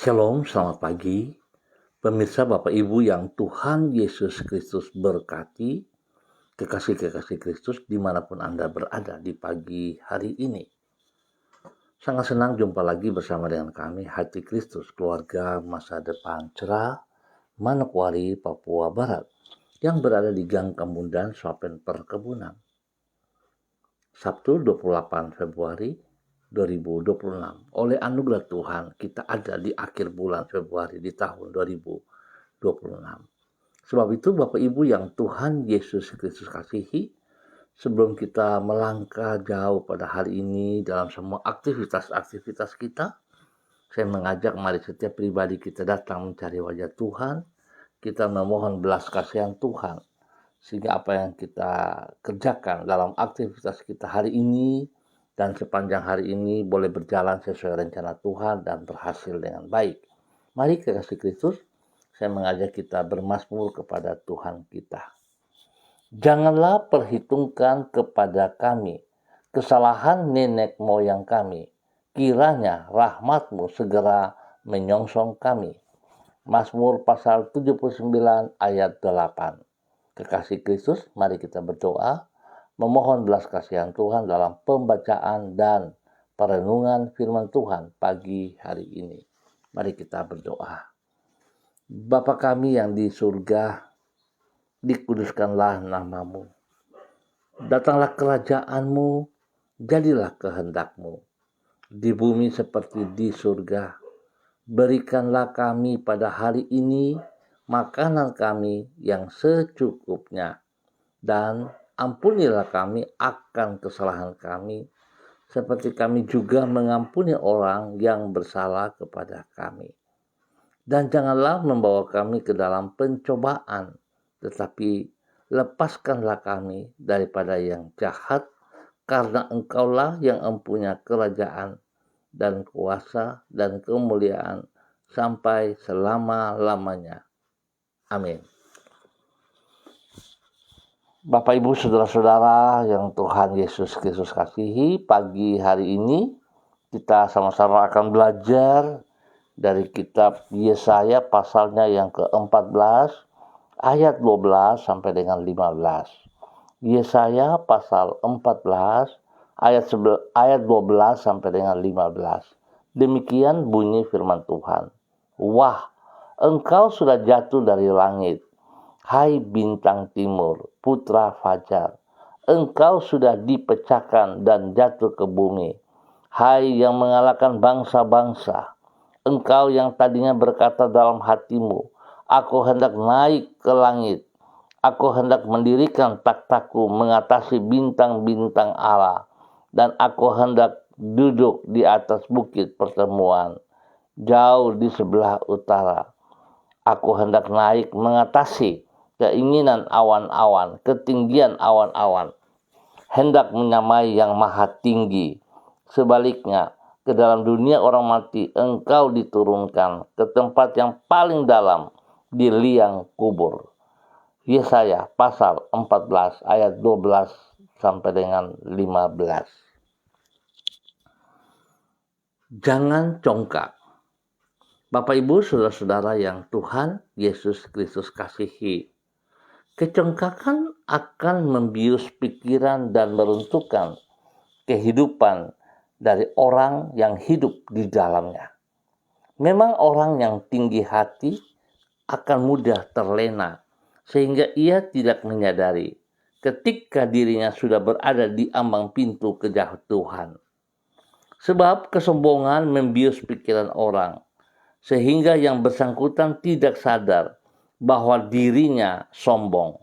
Shalom, selamat pagi. Pemirsa Bapak Ibu yang Tuhan Yesus Kristus berkati, kekasih-kekasih Kristus dimanapun Anda berada di pagi hari ini. Sangat senang jumpa lagi bersama dengan kami, Hati Kristus, keluarga masa depan cerah, Manokwari, Papua Barat, yang berada di Gang Kemundan, Swapen Perkebunan. Sabtu 28 Februari 2026. Oleh anugerah Tuhan, kita ada di akhir bulan Februari di tahun 2026. Sebab itu Bapak Ibu yang Tuhan Yesus Kristus kasihi, sebelum kita melangkah jauh pada hari ini dalam semua aktivitas kita, saya mengajak mari setiap pribadi kita datang mencari wajah Tuhan, kita memohon belas kasihan Tuhan, sehingga apa yang kita kerjakan dalam aktivitas kita hari ini dan sepanjang hari ini boleh berjalan sesuai rencana Tuhan dan berhasil dengan baik. Mari kekasih Kristus, saya mengajak kita bermazmur kepada Tuhan kita. Janganlah perhitungkan kepada kami kesalahan nenek moyang kami. Kiranya rahmat-Mu segera menyongsong kami. Mazmur pasal 79 ayat 8. Kekasih Kristus, mari kita berdoa, memohon belas kasihan Tuhan dalam pembacaan dan perenungan firman Tuhan pagi hari ini. Mari kita berdoa. Bapa kami yang di surga, dikuduskanlah nama-Mu. Datanglah kerajaan-Mu, jadilah kehendak-Mu. Di bumi seperti di surga. Berikanlah kami pada hari ini makanan kami yang secukupnya. Dan ampunilah kami akan kesalahan kami, seperti kami juga mengampuni orang yang bersalah kepada kami. Dan janganlah membawa kami ke dalam pencobaan, tetapi lepaskanlah kami daripada yang jahat, karena Engkaulah yang mempunyai kerajaan dan kuasa dan kemuliaan sampai selama-lamanya. Amin. Bapak Ibu saudara-saudara yang Tuhan Yesus Kristus kasihi, pagi hari ini kita sama-sama akan belajar dari kitab Yesaya pasalnya yang ke-14 ayat 12 sampai dengan 15. Yesaya pasal 14 ayat 12 sampai dengan 15. Demikian bunyi firman Tuhan. Wah, engkau sudah jatuh dari langit, hai bintang timur, putra fajar. Engkau sudah dipecahkan dan jatuh ke bumi, hai yang mengalahkan bangsa-bangsa. Engkau yang tadinya berkata dalam hatimu, aku hendak naik ke langit. Aku hendak mendirikan takhtaku mengatasi bintang-bintang Allah. Dan aku hendak duduk di atas bukit pertemuan, jauh di sebelah utara. Aku hendak naik mengatasi keinginan awan-awan, ketinggian awan-awan. Hendak menyamai yang maha tinggi. Sebaliknya, ke dalam dunia orang mati, engkau diturunkan ke tempat yang paling dalam, di liang kubur. Yesaya pasal 14 ayat 12 sampai dengan 15. Jangan congkak. Bapak Ibu saudara-saudara yang Tuhan Yesus Kristus kasihi, kecongkakan akan membius pikiran dan meruntuhkan kehidupan dari orang yang hidup di dalamnya. Memang orang yang tinggi hati akan mudah terlena, sehingga ia tidak menyadari ketika dirinya sudah berada di ambang pintu kejatuhan. Sebab kesombongan membius pikiran orang, sehingga yang bersangkutan tidak sadar bahwa dirinya sombong.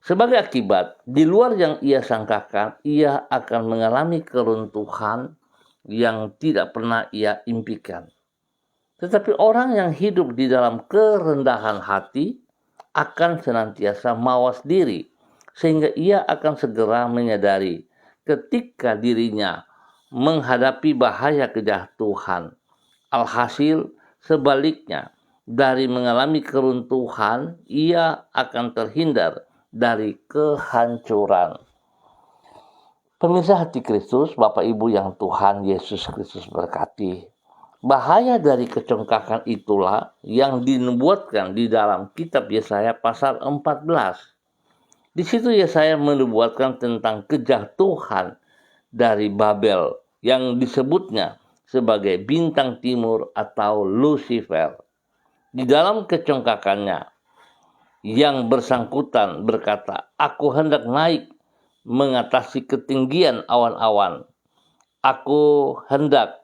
Sebagai akibat, di luar yang ia sangkakan, ia akan mengalami keruntuhan yang tidak pernah ia impikan. Tetapi orang yang hidup di dalam kerendahan hati akan senantiasa mawas diri, sehingga ia akan segera menyadari ketika dirinya menghadapi bahaya kejatuhan. Alhasil sebaliknya, dari mengalami keruntuhan, ia akan terhindar dari kehancuran. Pemirsa Hati Kristus, Bapak Ibu yang Tuhan Yesus Kristus berkati, Bahaya dari kecongkakan itulah yang dinubuatkan di dalam kitab Yesaya pasal 14. Di situ Yesaya menubuatkan tentang kejatuhan dari Babel yang disebutnya sebagai bintang timur atau Lucifer. Di dalam kecongkakannya yang bersangkutan berkata, "Aku hendak naik mengatasi ketinggian awan-awan. Aku hendak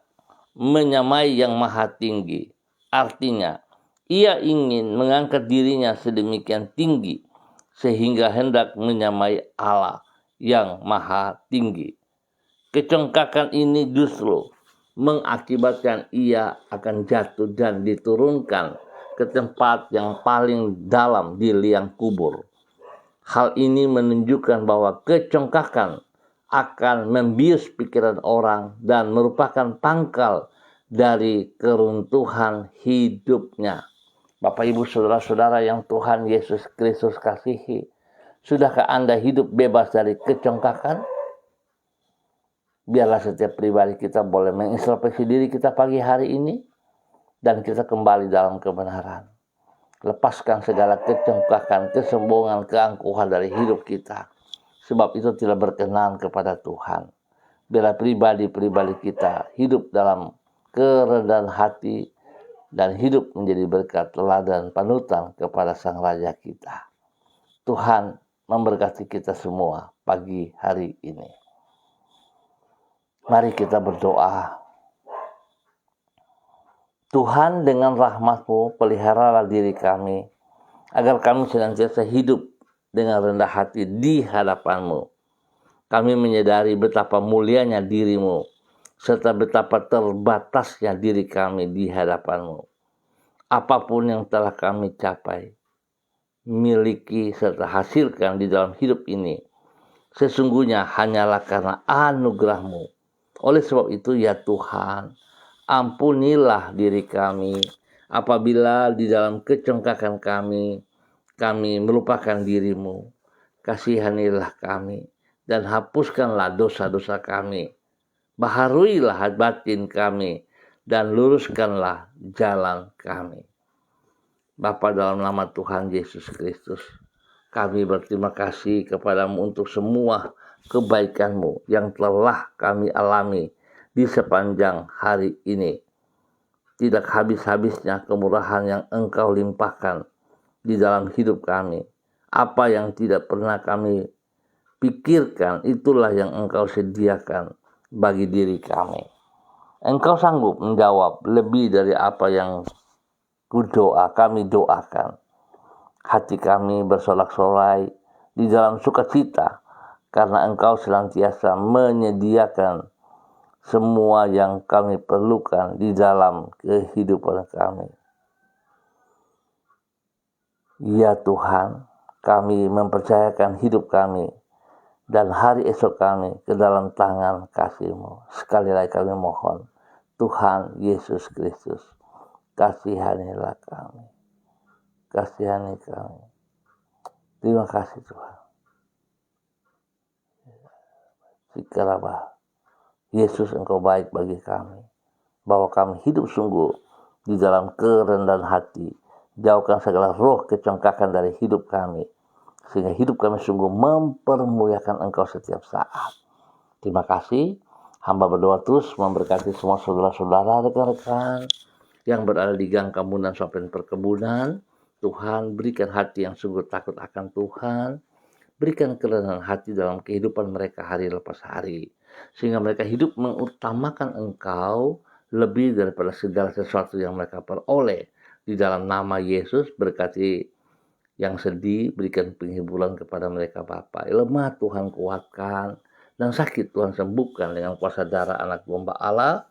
menyamai yang maha tinggi." Artinya, ia ingin mengangkat dirinya sedemikian tinggi sehingga hendak menyamai Allah yang maha tinggi. Kecongkakan ini justru mengakibatkan ia akan jatuh dan diturunkan ke tempat yang paling dalam di liang kubur. Hal ini menunjukkan bahwa kecongkakan akan membius pikiran orang dan merupakan pangkal dari keruntuhan hidupnya. Bapak, Ibu, saudara-saudara yang Tuhan Yesus Kristus kasihi, sudahkah Anda hidup bebas dari kecongkakan? Biarlah setiap pribadi kita boleh mengintrospeksi diri kita pagi hari ini dan kita kembali dalam kebenaran. Lepaskan segala kecongkakan, kesombongan, keangkuhan dari hidup kita. Sebab itu tidak berkenan kepada Tuhan. Biarlah pribadi-pribadi kita hidup dalam kerendahan hati dan hidup menjadi berkat teladan panutan kepada Sang Raja kita. Tuhan memberkati kita semua pagi hari ini. Mari kita berdoa. Tuhan, dengan rahmat-Mu peliharalah diri kami, agar kami senantiasa hidup dengan rendah hati di hadapan-Mu. Kami menyadari betapa mulianya diri-Mu, serta betapa terbatasnya diri kami di hadapan-Mu. Apapun yang telah kami capai, miliki, serta hasilkan di dalam hidup ini, sesungguhnya hanyalah karena anugerah-Mu. Oleh sebab itu, ya Tuhan, ampunilah diri kami apabila di dalam kecongkakan kami melupakan diri-Mu. Kasihanilah kami dan hapuskanlah dosa-dosa kami. Baharuilah batin kami dan luruskanlah jalan kami. Bapa, dalam nama Tuhan Yesus Kristus, kami berterima kasih kepada-Mu untuk semua kebaikan-Mu yang telah kami alami di sepanjang hari ini. Tidak habis-habisnya kemurahan yang Engkau limpahkan di dalam hidup kami. Apa yang tidak pernah kami pikirkan, itulah yang Engkau sediakan bagi diri kami. Engkau sanggup menjawab lebih dari apa yang kami doakan. Hati kami bersorak-sorai di dalam sukacita karena Engkau senantiasa menyediakan semua yang kami perlukan di dalam kehidupan kami. Ya Tuhan, kami mempercayakan hidup kami dan hari esok kami ke dalam tangan kasih-Mu. Sekali lagi kami mohon, Tuhan Yesus Kristus, kasihanilah kami. Kasihani kami. Terima kasih Tuhan. Sikarabah. Yesus, Engkau baik bagi kami, bahwa kami hidup sungguh di dalam kerendahan hati. Jauhkan segala roh kecongkakan dari hidup kami, sehingga hidup kami sungguh mempermuliakan Engkau setiap saat. Terima kasih. Hamba berdoa terus memberkati semua saudara-saudara, rekan-rekan yang berada di gang kemunan sopen perkebunan. Tuhan, berikan hati yang sungguh takut akan Tuhan. Berikan kerendahan hati dalam kehidupan mereka hari lepas hari, sehingga mereka hidup mengutamakan Engkau lebih daripada segala sesuatu yang mereka peroleh. Di dalam nama Yesus, berkati yang sedih, berikan penghiburan kepada mereka Bapa. Lemah Tuhan kuatkan, dan sakit Tuhan sembuhkan dengan kuasa darah anak domba Allah.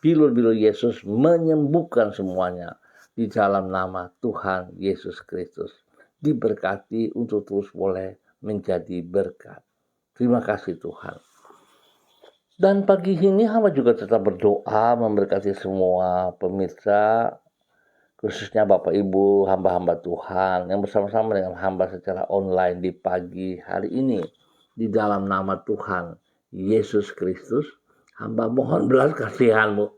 Bilur-bilur Yesus menyembuhkan semuanya di dalam nama Tuhan Yesus Kristus. Diberkati untuk terus boleh menjadi berkat. Terima kasih Tuhan. Dan pagi ini hamba juga tetap berdoa memberkati semua pemirsa, khususnya Bapak Ibu hamba-hamba Tuhan yang bersama-sama dengan hamba secara online di pagi hari ini. Di dalam nama Tuhan Yesus Kristus, hamba mohon belas kasihan-Mu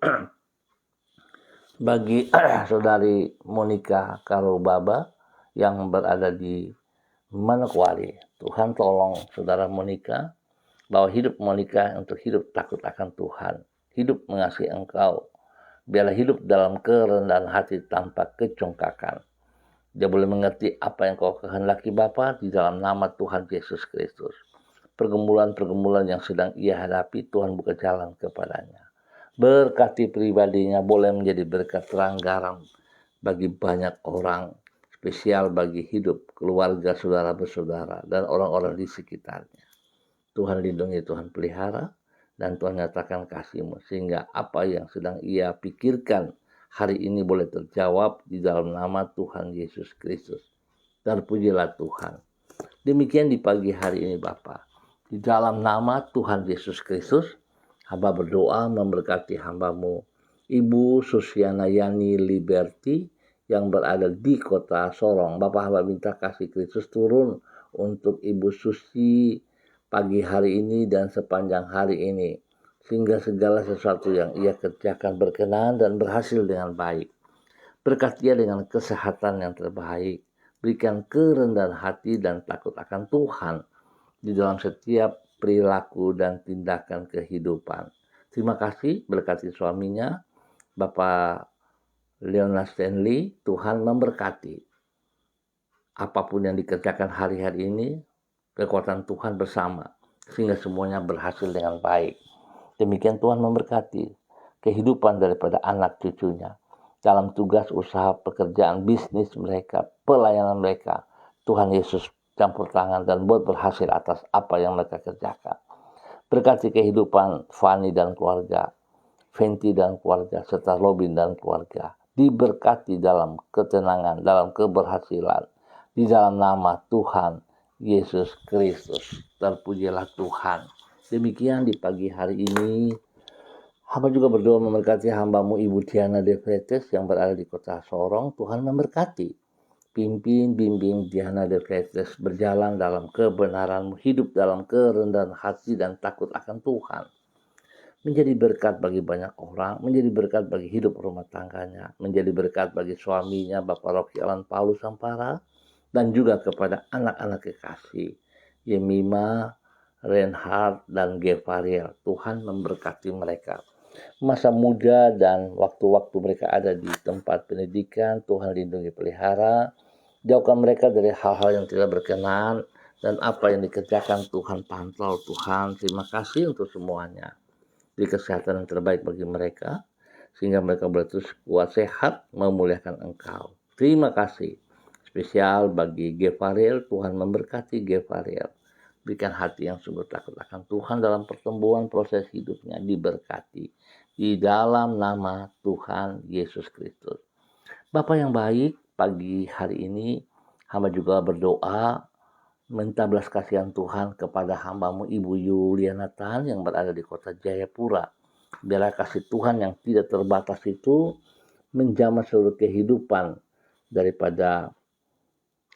Bagi saudari Monica Karobaba yang berada di Manokwari, Tuhan tolong saudara Monica, bahwa hidup Monica untuk hidup takut akan Tuhan, hidup mengasihi Engkau, biarlah hidup dalam kerendahan hati tanpa kecongkakan. Dia boleh mengerti apa yang kau kehendaki Bapa di dalam nama Tuhan Yesus Kristus. Pergumulan-pergumulan yang sedang ia hadapi, Tuhan buka jalan kepadanya. Berkati pribadinya, boleh menjadi berkat terang garam bagi banyak orang, spesial bagi hidup keluarga, saudara bersaudara, dan orang-orang di sekitarnya. Tuhan lindungi, Tuhan pelihara, dan Tuhan nyatakan kasih-Mu, sehingga apa yang sedang ia pikirkan hari ini boleh terjawab di dalam nama Tuhan Yesus Kristus. Terpujilah Tuhan. Demikian di pagi hari ini Bapa. Di dalam nama Tuhan Yesus Kristus, hamba berdoa memberkati hamba-Mu, Ibu Susiana Yani Liberty, yang berada di kota Sorong. Bapak hamba minta kasih Kristus turun untuk Ibu Susi pagi hari ini dan sepanjang hari ini, sehingga segala sesuatu yang ia kerjakan berkenan dan berhasil dengan baik. Berkati dia dengan kesehatan yang terbaik. Berikan kerendahan hati dan takut akan Tuhan di dalam setiap perilaku dan tindakan kehidupan. Terima kasih, berkati suaminya, Bapak Leona Stanley. Tuhan memberkati. Apapun yang dikerjakan hari-hari ini, kekuatan Tuhan bersama, sehingga semuanya berhasil dengan baik. Demikian Tuhan memberkati kehidupan daripada anak cucunya dalam tugas, usaha, pekerjaan, bisnis mereka, pelayanan mereka. Tuhan Yesus campur tangan dan buat berhasil atas apa yang mereka kerjakan. Berkati kehidupan Fanny dan keluarga, Fenty dan keluarga, serta Robin dan keluarga. Diberkati dalam ketenangan, dalam keberhasilan, di dalam nama Tuhan Yesus Kristus. Terpujilah Tuhan. Demikian di pagi hari ini, hamba juga berdoa memberkati hamba-Mu Ibu Diana De Freitas yang berada di kota Sorong. Tuhan memberkati. Pimpin, bimbing Diana De Freitas berjalan dalam kebenaran-Mu, hidup dalam kerendahan hati dan takut akan Tuhan. Menjadi berkat bagi banyak orang, menjadi berkat bagi hidup rumah tangganya, menjadi berkat bagi suaminya Bapak Rocky Alan Paulus Sampara, dan juga kepada anak-anak kekasih Yemima, Reinhard, dan Gevariel. Tuhan memberkati mereka. Masa muda dan waktu-waktu mereka ada di tempat pendidikan, Tuhan lindungi pelihara. Jauhkan mereka dari hal-hal yang tidak berkenan, dan apa yang dikerjakan Tuhan pantau. Tuhan, terima kasih untuk semuanya. Beri kesehatan yang terbaik bagi mereka, sehingga mereka boleh terus kuat sehat memuliakan Engkau. Terima kasih. Spesial bagi Gevariel, Tuhan memberkati Gevariel. Berikan hati yang sungguh takut akan Tuhan dalam pertumbuhan proses hidupnya, diberkati. Di dalam nama Tuhan Yesus Kristus. Bapa yang baik, pagi hari ini hamba juga berdoa minta belas kasihan Tuhan kepada hamba-Mu Ibu Yuliana Tan yang berada di kota Jayapura. Biarlah kasih Tuhan yang tidak terbatas itu menjamah seluruh kehidupan daripada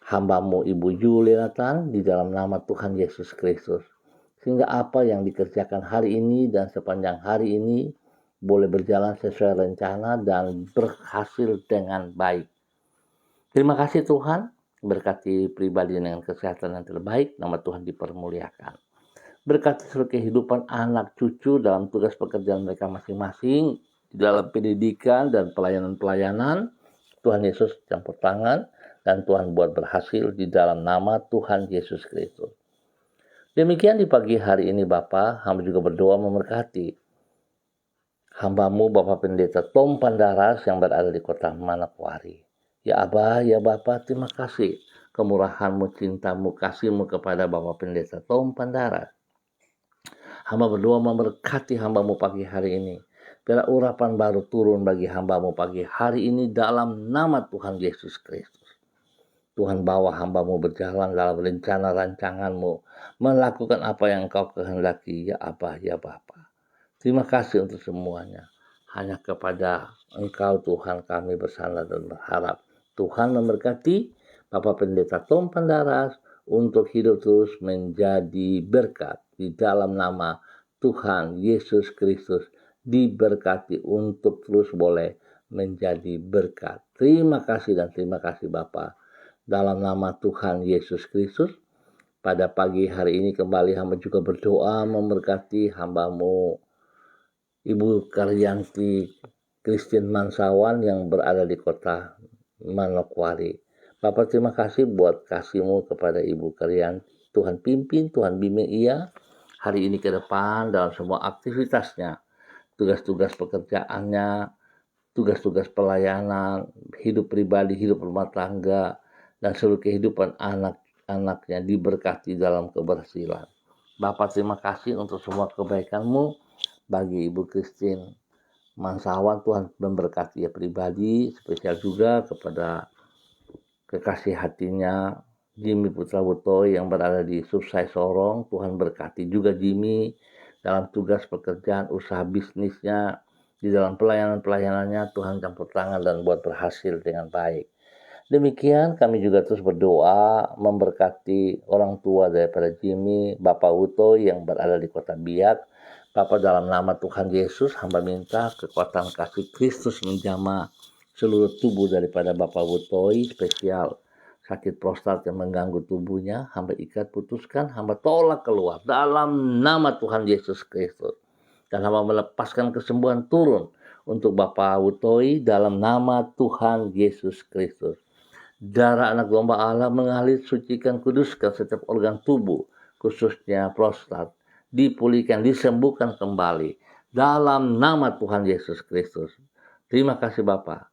hamba-Mu Ibu Yuliana Tan di dalam nama Tuhan Yesus Kristus. Sehingga apa yang dikerjakan hari ini dan sepanjang hari ini boleh berjalan sesuai rencana dan berhasil dengan baik. Terima kasih Tuhan. Berkati pribadi dengan kesehatan yang terbaik, nama Tuhan dipermuliakan. Berkati seluruh kehidupan anak cucu dalam tugas pekerjaan mereka masing-masing, di dalam pendidikan dan pelayanan-pelayanan. Tuhan Yesus campur tangan dan Tuhan buat berhasil di dalam nama Tuhan Yesus Kristus. Demikian di pagi hari ini Bapa, hamba juga berdoa memberkati hamba-Mu Bapak Pendeta Tom Pandaras yang berada di kota Manokwari. Ya Abah, ya Bapa, terima kasih kemurahan-Mu, cinta-Mu, kasih-Mu kepada Bapak Pendeta Tom Pandaras. Hamba berdoa memberkati hamba-Mu pagi hari ini. Biar urapan baru turun bagi hamba-Mu pagi hari ini dalam nama Tuhan Yesus Kristus. Tuhan bawa hamba-Mu berjalan dalam rencana rancangan-Mu, melakukan apa yang Engkau kehendaki, ya Abah, ya Bapa. Terima kasih untuk semuanya. Hanya kepada Engkau Tuhan kami bersandar dan berharap. Tuhan memberkati Bapak Pendeta Tom Pandaras untuk hidup terus menjadi berkat di dalam nama Tuhan Yesus Kristus. Diberkati untuk terus boleh menjadi berkat. Terima kasih dan terima kasih Bapa. Dalam nama Tuhan Yesus Kristus, pada pagi hari ini kembali hamba juga berdoa memberkati hamba-Mu Ibu Karyanti Christine Mansawan yang berada di kota Manokwari. Bapak terima kasih buat kasih-Mu kepada Ibu Karyanti. Tuhan pimpin, Tuhan bimbing ia hari ini ke depan dalam semua aktivitasnya, tugas-tugas pekerjaannya, tugas-tugas pelayanan, hidup pribadi, hidup rumah tangga, dan seluruh kehidupan anak-anaknya diberkati dalam keberhasilan. Bapak terima kasih untuk semua kebaikan-Mu bagi Ibu Christine Mansawan. Tuhan memberkati ia pribadi, spesial juga kepada kekasih hatinya Jimmy Putra Butoy yang berada di Sursai Sorong. Tuhan berkati juga Jimmy dalam tugas pekerjaan, usaha bisnisnya, di dalam pelayanan-pelayanannya. Tuhan campur tangan dan buat berhasil dengan baik. Demikian kami juga terus berdoa memberkati orang tua daripada Jimmy, Bapak Butoy yang berada di kota Biak. Bapak dalam nama Tuhan Yesus, hamba minta kekuatan kasih Kristus menjamah seluruh tubuh daripada Bapak Butoy, spesial sakit prostat yang mengganggu tubuhnya, hamba ikat, putuskan, hamba tolak keluar dalam nama Tuhan Yesus Kristus. Dan hamba melepaskan kesembuhan turun untuk Bapak Butoy dalam nama Tuhan Yesus Kristus. Darah anak domba Allah mengalir, sucikan, kuduskan setiap organ tubuh, khususnya prostat, dipulihkan, disembuhkan kembali dalam nama Tuhan Yesus Kristus. Terima kasih Bapak.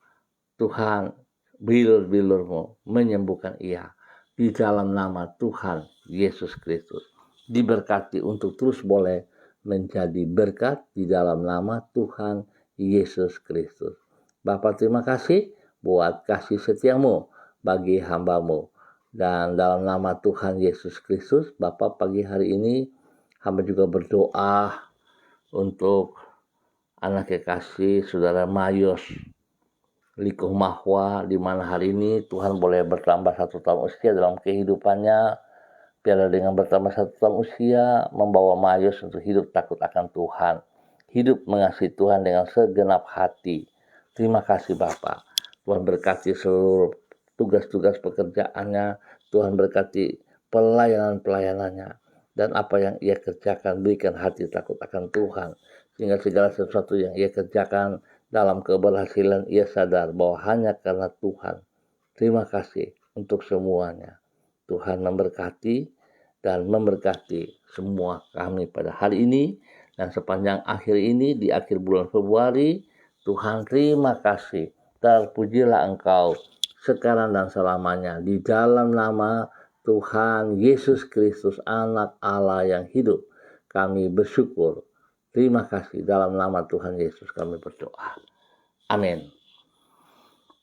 Tuhan bilur-bilur-Mu menyembuhkan ia di dalam nama Tuhan Yesus Kristus. Diberkati untuk terus boleh menjadi berkat di dalam nama Tuhan Yesus Kristus. Bapak terima kasih buat kasih setia-Mu bagi hamba-Mu. Dan dalam nama Tuhan Yesus Kristus, Bapak pagi hari ini hamba juga berdoa untuk anak kekasih Saudara Mayos Likuh Mahwa, di mana hari ini Tuhan boleh bertambah 1 tahun usia dalam kehidupannya. Biarlah dengan bertambah 1 tahun usia membawa Mayos untuk hidup takut akan Tuhan, hidup mengasihi Tuhan dengan segenap hati. Terima kasih Bapak. Tuhan berkati seluruh tugas-tugas pekerjaannya. Tuhan berkati pelayanan-pelayanannya, dan apa yang ia kerjakan berikan hati takut akan Tuhan, sehingga segala sesuatu yang ia kerjakan dalam keberhasilan ia sadar bahwa hanya karena Tuhan. Terima kasih untuk semuanya. Tuhan memberkati dan memberkati semua kami pada hari ini dan sepanjang akhir ini di akhir bulan Februari. Tuhan terima kasih. Terpujilah Engkau sekarang dan selamanya di dalam nama Tuhan Yesus Kristus, Anak Allah yang hidup. Kami bersyukur. Terima kasih dalam nama Tuhan Yesus kami berdoa. Amin.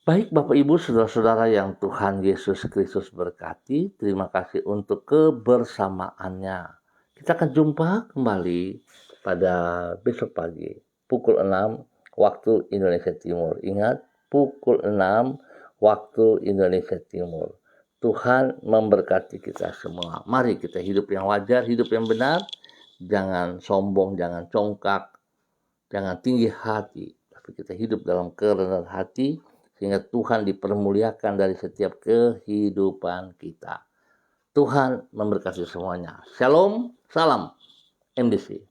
Baik Bapak Ibu Saudara-saudara yang Tuhan Yesus Kristus berkati, terima kasih untuk kebersamaannya. Kita akan jumpa kembali pada besok pagi pukul 6 waktu Indonesia Timur. Ingat, pukul 6 waktu Indonesia Timur. Tuhan memberkati kita semua. Mari kita hidup yang wajar, hidup yang benar. Jangan sombong, jangan congkak, jangan tinggi hati, tapi kita hidup dalam kerendahan hati sehingga Tuhan dipermuliakan dari setiap kehidupan kita. Tuhan memberkati semuanya. Shalom, salam MDC.